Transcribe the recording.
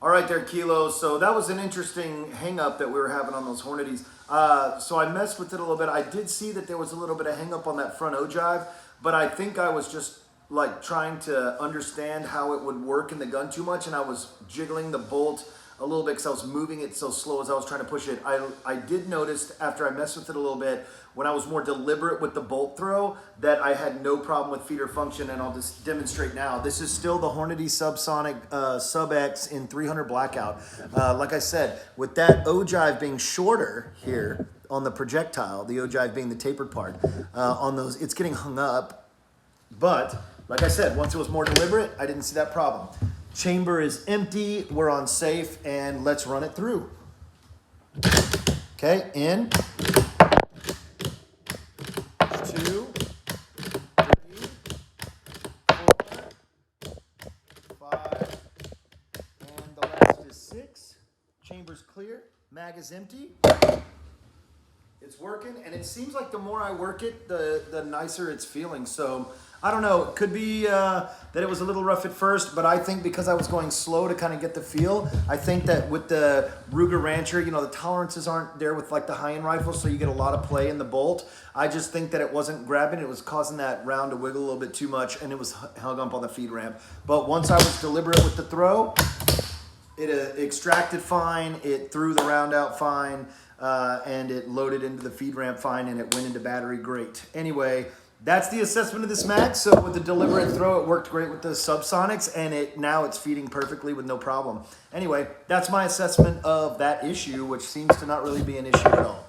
All right there, Kilo. So that was an interesting hang up that we were having on those Hornadies. So I messed with it a little bit. I did see that there was a little bit of hang up on that front ogive, but I think I was just like trying to understand how it would work in the gun too much, and I was jiggling the bolt a little bit because I was moving it so slow as I was trying to push it. I did notice after I messed with it a little bit, when I was more deliberate with the bolt throw, that I had no problem with feeder function, and I'll just demonstrate now. This is still the Hornady Subsonic Sub X in 300 blackout. Like I said, with that ogive being shorter here on the projectile, the ogive being the tapered part, on those, it's getting hung up. But like I said, once it was more deliberate, I didn't see that problem. Chamber is empty, we're on safe, and let's run it through. Okay, in. 2, 3, 4, 5, and the last is 6. Chamber's clear, mag is empty. It's working, and it seems like the more I work it, the nicer it's feeling. So I don't know, it could be that it was a little rough at first, but I think because I was going slow to kind of get the feel, I think that with the Ruger Rancher, you know, the tolerances aren't there with like the high-end rifles, so you get a lot of play in the bolt. I just think that it wasn't grabbing, it was causing that round to wiggle a little bit too much, and it was hung up on the feed ramp. But once I was deliberate with the throw, it extracted fine, it threw the round out fine, and it loaded into the feed ramp fine, and it went into battery great. Anyway, that's the assessment of this mag. So with the deliberate throw, it worked great with the Subsonics, and now it's feeding perfectly with no problem. Anyway, that's my assessment of that issue, which seems to not really be an issue at all.